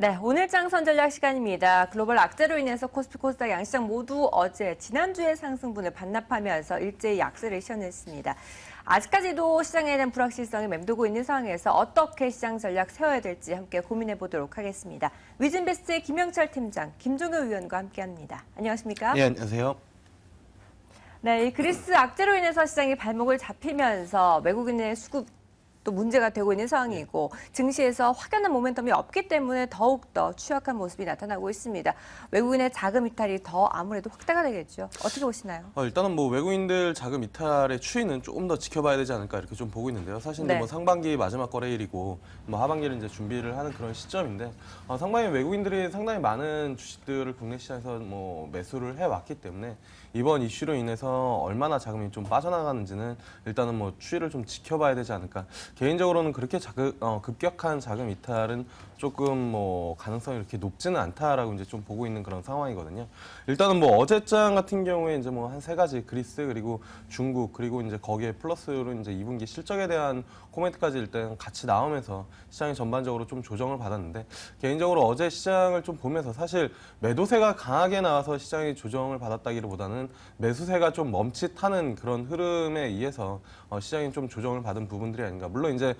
네, 오늘 장선 전략 시간입니다. 글로벌 악재로 인해서 코스피, 코스닥 양시장 모두 어제 지난주의 상승분을 반납하면서 일제히 약세를 시현했습니다. 아직까지도 시장에 대한 불확실성이 맴돌고 있는 상황에서 어떻게 시장 전략 세워야 될지 함께 고민해 보도록 하겠습니다. 위즈인베스트의 김영철 팀장, 김종효 위원과 함께합니다. 안녕하십니까? 예, 안녕하세요. 네, 이 그리스 악재로 인해서 시장이 발목을 잡히면서 외국인의 수급 또 문제가 되고 있는 상황이고 증시에서 확연한 모멘텀이 없기 때문에 더욱더 취약한 모습이 나타나고 있습니다. 외국인의 자금 이탈이 더 아무래도 확대가 되겠죠. 어떻게 보시나요? 일단은 뭐 외국인들 자금 이탈의 추이는 조금 더 지켜봐야 되지 않을까 이렇게 좀 보고 있는데요. 사실 이제 네. 뭐 상반기 마지막 거래일이고 뭐 하반기를 이제 준비를 하는 그런 시점인데 상당히 외국인들이 상당히 많은 주식들을 국내 시장에서 뭐 매수를 해왔기 때문에 이번 이슈로 인해서 얼마나 자금이 좀 빠져나가는지는 일단은 뭐 추이를 좀 지켜봐야 되지 않을까. 개인적으로는 그렇게 급격한 자금 이탈은 조금 뭐 가능성이 이렇게 높지는 않다라고 이제 좀 보고 있는 그런 상황이거든요. 일단은 뭐 어제장 같은 경우에 이제 뭐 한 세 가지 그리스 그리고 중국 그리고 이제 거기에 플러스로 이제 2분기 실적에 대한 코멘트까지 일단 같이 나오면서 시장이 전반적으로 좀 조정을 받았는데 개인적으로 어제 시장을 좀 보면서 사실 매도세가 강하게 나와서 시장이 조정을 받았다기보다는 매수세가 좀 멈칫하는 그런 흐름에 의해서 시장이 좀 조정을 받은 부분들이 아닌가. 물론 이제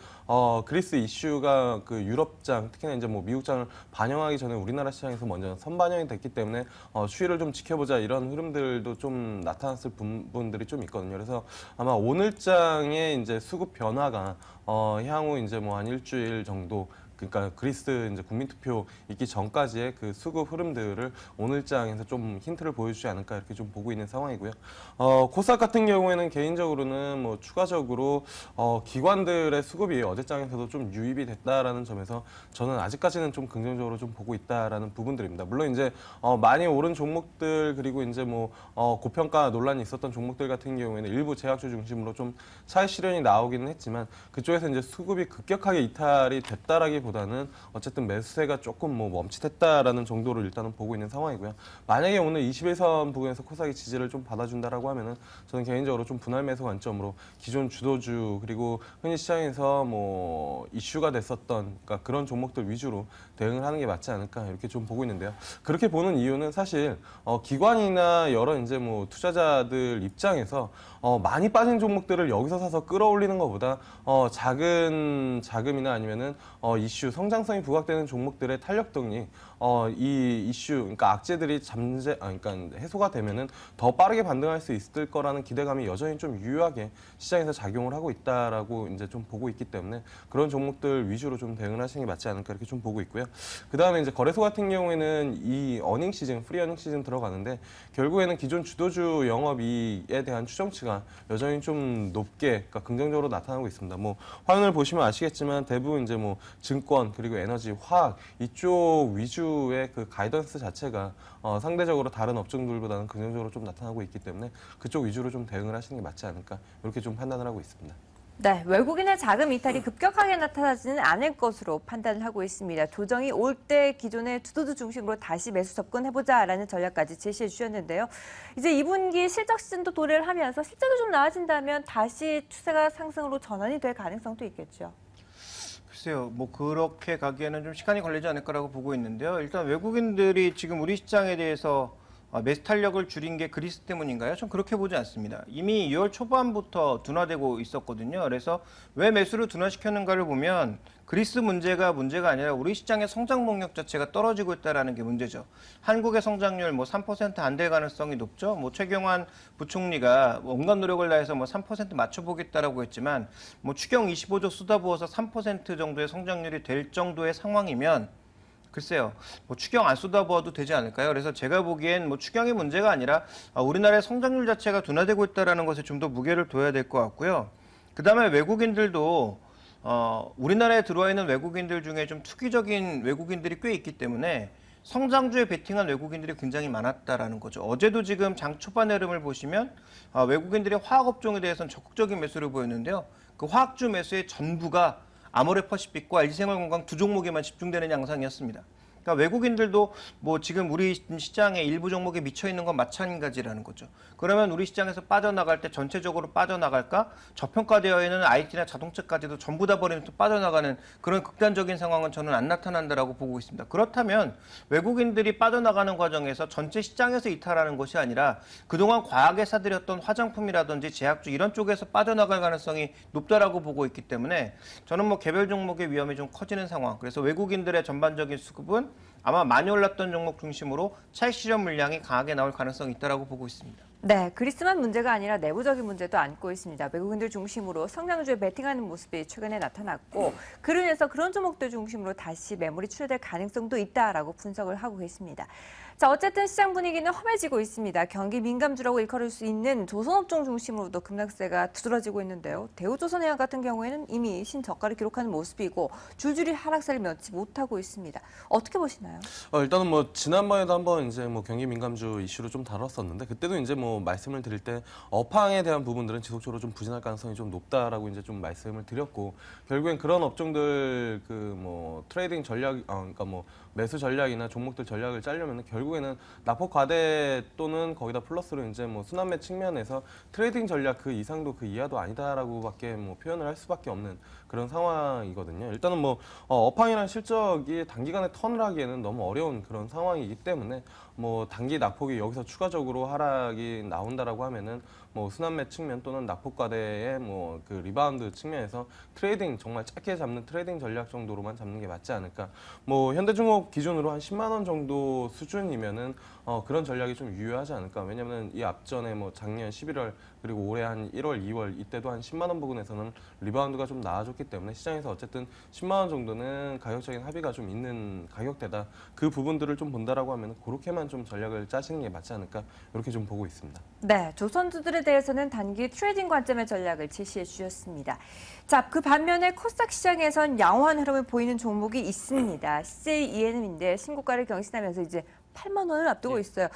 그리스 이슈가 그 유럽장 특히나 이제 뭐 미국장을 반영하기 전에 우리나라 시장에서 먼저 선반영이 됐기 때문에 추이를 좀 지켜보자 이런 흐름들도 좀 나타났을 부분들이 좀 있거든요. 그래서 아마 오늘장의 이제 수급 변화가 향후 이제 뭐 한 일주일 정도 그러니까 그리스 이제 국민투표 있기 전까지의 그 수급 흐름들을 오늘장에서 좀 힌트를 보여주지 않을까 이렇게 좀 보고 있는 상황이고요. 코스닥 같은 경우에는 개인적으로는 뭐 추가적으로 기관들의 수급이 어제장에서도 좀 유입이 됐다라는 점에서 저는 아직까지는 좀 긍정적으로 좀 보고 있다라는 부분들입니다. 물론 이제 많이 오른 종목들 그리고 이제 뭐 고평가 논란이 있었던 종목들 같은 경우에는 일부 제약주 중심으로 좀 차익 실현이 나오기는 했지만 그쪽에서 이제 수급이 급격하게 이탈이 됐다라기보다는 어쨌든 매수세가 조금 뭐 멈칫했다라는 정도로 일단은 보고 있는 상황이고요. 만약에 오늘 21선 부근에서 코스닥이 지지를 좀 받아준다라고 하면은 저는 개인적으로 좀 분할 매수 관점으로 기존 주도주 그리고 흔히 시장에서 뭐 이슈가 됐었던 그러니까 그런 종목들 위주로 대응을 하는 게 맞지 않을까 이렇게 좀 보고 있는데요. 그렇게 보는 이유는 사실 기관이나 여러 이제 뭐 투자자들 입장에서 많이 빠진 종목들을 여기서 사서 끌어올리는 것보다 작은 자금이나 아니면은 이슈 성장성이 부각되는 종목들의 탄력 등이 이 이슈 그러니까 악재들이 그러니까 해소가 되면은 더 빠르게 반등할 수 있을 거라는 기대감이 여전히 좀 유효하게 시장에서 작용을 하고 있다라고 이제 좀 보고 있기 때문에 그런 종목들 위주로 좀 대응을 하시는 게 맞지 않을까 이렇게 좀 보고 있고요. 그 다음에 이제 거래소 같은 경우에는 이 어닝 시즌, 프리 어닝 시즌 들어가는데 결국에는 기존 주도주 영업이익에 대한 추정치가 여전히 좀 높게 그러니까 긍정적으로 나타나고 있습니다. 뭐 화면을 보시면 아시겠지만 대부분 이제 뭐 증권 그리고 에너지, 화학 이쪽 위주의 그 가이던스 자체가 상대적으로 다른 업종들보다는 긍정적으로 좀 나타나고 있기 때문에 그쪽 위주로 좀 대응을 하시는 게 맞지 않을까 이렇게 좀 판단을 하고 있습니다. 네, 외국인의 자금 이탈이 급격하게 나타나지는 않을 것으로 판단을 하고 있습니다. 조정이 올 때 기존의 주도주 중심으로 다시 매수 접근해보자라는 전략까지 제시해 주셨는데요. 이제 2분기 실적 시즌도 도래를 하면서 실적이 좀 나아진다면 다시 추세가 상승으로 전환이 될 가능성도 있겠죠. 글쎄요, 뭐 그렇게 가기에는 좀 시간이 걸리지 않을까라고 보고 있는데요. 일단 외국인들이 지금 우리 시장에 대해서 매수 탄력을 줄인 게 그리스 때문인가요? 전 그렇게 보지 않습니다. 이미 2월 초반부터 둔화되고 있었거든요. 그래서 왜 매수를 둔화시켰는가를 보면 그리스 문제가 아니라 우리 시장의 성장 동력 자체가 떨어지고 있다는 게 문제죠. 한국의 성장률 뭐 3% 안 될 가능성이 높죠. 뭐 최경환 부총리가 온갖 노력을 다해서 뭐 3% 맞춰보겠다라고 했지만 뭐 추경 25조 쏟아부어서 3% 정도의 성장률이 될 정도의 상황이면 글쎄요, 뭐 추경 안 쏟아부어도 되지 않을까요? 그래서 제가 보기엔 뭐 추경이 문제가 아니라 우리나라의 성장률 자체가 둔화되고 있다는 것에 좀 더 무게를 둬야 될 것 같고요. 그 다음에 외국인들도 우리나라에 들어와 있는 외국인들 중에 좀 투기적인 외국인들이 꽤 있기 때문에 성장주에 베팅한 외국인들이 굉장히 많았다라는 거죠. 어제도 지금 장 초반의 흐름을 보시면 외국인들의 화학업종에 대해서는 적극적인 매수를 보였는데요. 그 화학주 매수의 전부가 아모레퍼시픽과 LG생활건강 두 종목에만 집중되는 양상이었습니다. 그러니까 외국인들도 뭐 지금 우리 시장의 일부 종목에 미쳐 있는 건 마찬가지라는 거죠. 그러면 우리 시장에서 빠져나갈 때 전체적으로 빠져나갈까? 저평가되어 있는 IT나 자동차까지도 전부 다 버리면서 빠져나가는 그런 극단적인 상황은 저는 안 나타난다라고 보고 있습니다. 그렇다면 외국인들이 빠져나가는 과정에서 전체 시장에서 이탈하는 것이 아니라 그동안 과하게 사들였던 화장품이라든지 제약주 이런 쪽에서 빠져나갈 가능성이 높다라고 보고 있기 때문에 저는 뭐 개별 종목의 위험이 좀 커지는 상황. 그래서 외국인들의 전반적인 수급은 아마 많이 올랐던 종목 중심으로 차익 실현 물량이 강하게 나올 가능성이 있다라고 보고 있습니다. 네, 그리스만 문제가 아니라 내부적인 문제도 안고 있습니다. 외국인들 중심으로 성장주에 베팅하는 모습이 최근에 나타났고 그로 인해서 그런 종목들 중심으로 다시 매물이 출회될 가능성도 있다라고 분석을 하고 계십니다. 자, 어쨌든 시장 분위기는 험해지고 있습니다. 경기 민감주라고 일컬을 수 있는 조선업종 중심으로도 급락세가 두드러지고 있는데요. 대우조선해양 같은 경우에는 이미 신저가를 기록하는 모습이고 줄줄이 하락세를 면치 못하고 있습니다. 어떻게 보시나요? 일단은 뭐 지난번에도 한번 이제 뭐 경기 민감주 이슈로 좀 다뤘었는데 그때도 이제 뭐 말씀을 드릴 때 업황에 대한 부분들은 지속적으로 좀 부진할 가능성이 좀 높다라고 이제 좀 말씀을 드렸고 결국엔 그런 업종들 그 뭐 트레이딩 전략 그러니까 뭐 매수 전략이나 종목들 전략을 짜려면 결국에는 낙폭 과대 또는 거기다 플러스로 이제 뭐 순환매 측면에서 트레이딩 전략 그 이상도 그 이하도 아니다라고밖에 뭐 표현을 할 수밖에 없는 그런 상황이거든요. 일단은 뭐 업황이란 실적이 단기간에 턴을 하기에는 너무 어려운 그런 상황이기 때문에 뭐 단기 낙폭이 여기서 추가적으로 하락이 나온다라고 하면은 뭐 순환매 측면 또는 낙폭 과대의 뭐 그 리바운드 측면에서 트레이딩 정말 짧게 잡는 트레이딩 전략 정도로만 잡는 게 맞지 않을까. 뭐 현대중업 기준으로 한 10만 원 정도 수준이면은 그런 전략이 좀 유효하지 않을까. 왜냐하면 이 앞전에 뭐 작년 11월 그리고 올해 한 1월, 2월 이때도 한 10만 원 부근에서는 리바운드가 좀 나아졌기 때문에 시장에서 어쨌든 10만 원 정도는 가격적인 합의가 좀 있는 가격대다. 그 부분들을 좀 본다라고 하면 그렇게만 좀 전략을 짜시는 게 맞지 않을까 이렇게 좀 보고 있습니다. 네, 조선주들에 대해서는 단기 트레이딩 관점의 전략을 제시해 주셨습니다. 자, 그 반면에 코스닥 시장에선 양호한 흐름을 보이는 종목이 있습니다. CJ ENM인데 신고가를 경신하면서 이제 8만 원을 앞두고 있어요.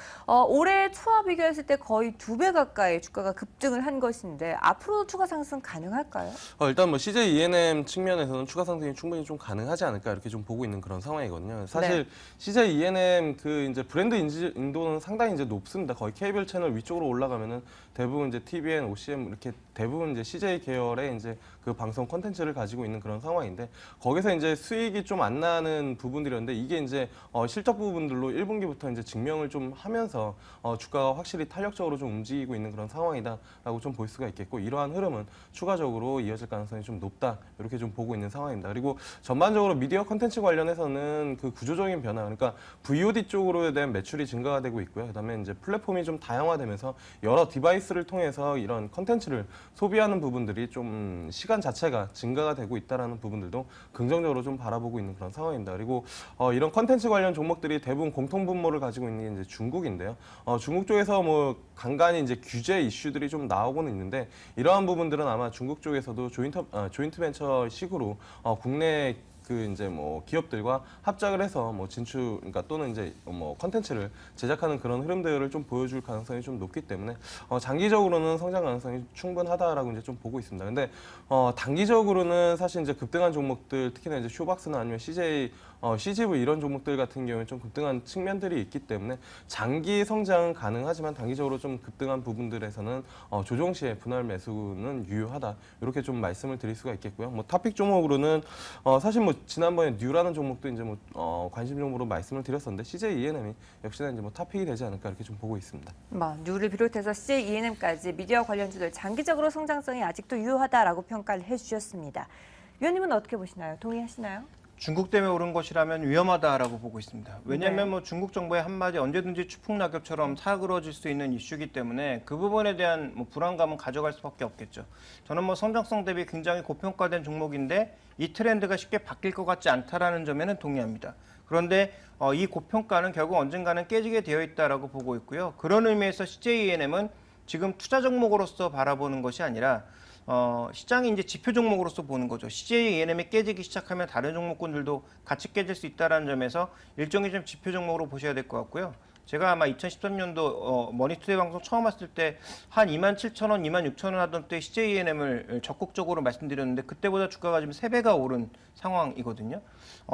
올해 초와 비교했을 때 거의 2배 가까이 주가가 급등을 한 것인데 앞으로도 추가 상승 가능할까요? 일단 뭐 CJ ENM 측면에서는 추가 상승이 충분히 좀 가능하지 않을까 이렇게 좀 보고 있는 그런 상황이거든요. 사실 네. CJ ENM 그 이제 브랜드 인도는 상당히 이제 높습니다. 거의 케이블 채널 위쪽으로 올라가면은 대부분 이제 TVN, OCM 이렇게 대부분 이제 CJ 계열의 이제 그 방송 콘텐츠를 가지고 있는 그런 상황인데 거기서 이제 수익이 좀 안 나는 부분들이었는데 이게 이제 실적 부분들로 1분기부터 이제 증명을 좀 하면서 주가가 확실히 탄력적으로 좀 움직이고 있는 그런 상황이다라고 좀 볼 수가 있겠고 이러한 흐름은 추가적으로 이어질 가능성이 좀 높다 이렇게 좀 보고 있는 상황입니다. 그리고 전반적으로 미디어 콘텐츠 관련해서는 그 구조적인 변화 그러니까 VOD 쪽으로 대한 매출이 증가가 되고 있고요. 그다음에 이제 플랫폼이 좀 다양화되면서 여러 디바이스를 통해서 이런 콘텐츠를 소비하는 부분들이 좀 시간 자체가 증가가 되고 있다라는 부분들도 긍정적으로 좀 바라보고 있는 그런 상황입니다. 그리고 이런 콘텐츠 관련 종목들이 대부분 공통 분모를 가지고 있는 게 이제 중국인데요. 중국 쪽에서 뭐 간간히 이제 규제 이슈들이 좀 나오고는 있는데 이러한 부분들은 아마 중국 쪽에서도 조인트 벤처 식으로 국내 그 이제 뭐 기업들과 합작을 해서 뭐 진출 그러니까 또는 이제 뭐 컨텐츠를 제작하는 그런 흐름들을 좀 보여줄 가능성이 좀 높기 때문에 장기적으로는 성장 가능성이 충분하다라고 이제 좀 보고 있습니다. 근데 단기적으로는 사실 이제 급등한 종목들 특히나 이제 쇼박스나 아니면 CJ CGV 이런 종목들 같은 경우에 좀 급등한 측면들이 있기 때문에 장기 성장은 가능하지만 단기적으로 좀 급등한 부분들에서는 조정 시에 분할 매수는 유효하다 이렇게 좀 말씀을 드릴 수가 있겠고요. 뭐 토픽 종목으로는 사실 뭐 지난번에 뉴라는 종목도 이제 뭐 관심 종목으로 말씀을 드렸었는데 CJ ENM이 역시나 이제 뭐 토픽이 되지 않을까 이렇게 좀 보고 있습니다. 뉴를 비롯해서 CJ ENM까지 미디어 관련주들 장기적으로 성장성이 아직도 유효하다라고 평가를 해주셨습니다. 위원님은 어떻게 보시나요? 동의하시나요? 중국 때문에 오른 것이라면 위험하다라고 보고 있습니다. 왜냐하면 네. 뭐 중국 정부의 한마디 언제든지 추풍낙엽처럼 사그러질 수 있는 이슈이기 때문에 그 부분에 대한 뭐 불안감은 가져갈 수밖에 없겠죠. 저는 뭐 성장성 대비 굉장히 고평가된 종목인데 이 트렌드가 쉽게 바뀔 것 같지 않다라는 점에는 동의합니다. 그런데 이 고평가는 결국 언젠가는 깨지게 되어 있다라고 보고 있고요. 그런 의미에서 CJ ENM은 지금 투자 종목으로서 바라보는 것이 아니라 시장이 이제 지표 종목으로서 보는 거죠. CJ ENM이 깨지기 시작하면 다른 종목군들도 같이 깨질 수 있다는 점에서 일종의 좀 지표 종목으로 보셔야 될 것 같고요. 제가 아마 2013년도 머니투데이 방송 처음 왔을 때 한 27,000원, 26,000원 하던 때 CJENM을 적극적으로 말씀드렸는데 그때보다 주가가 지금 3배가 오른 상황이거든요.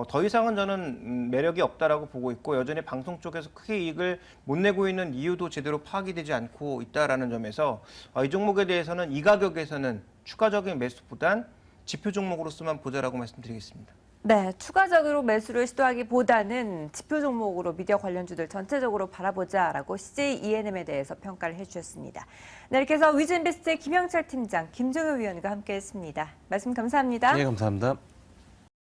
더 이상은 저는 매력이 없다라고 보고 있고 여전히 방송 쪽에서 크게 이익을 못 내고 있는 이유도 제대로 파악이 되지 않고 있다라는 점에서 이 종목에 대해서는 이 가격에서는 추가적인 매수보단 지표 종목으로서만 보자라고 말씀드리겠습니다. 네, 추가적으로 매수를 시도하기보다는 지표 종목으로 미디어 관련주들 전체적으로 바라보자라고 CJENM에 대해서 평가를 해주셨습니다. 네, 이렇게 해서 위즈인베스트의 김영철 팀장, 김정효 위원과 함께했습니다. 말씀 감사합니다. 네, 감사합니다.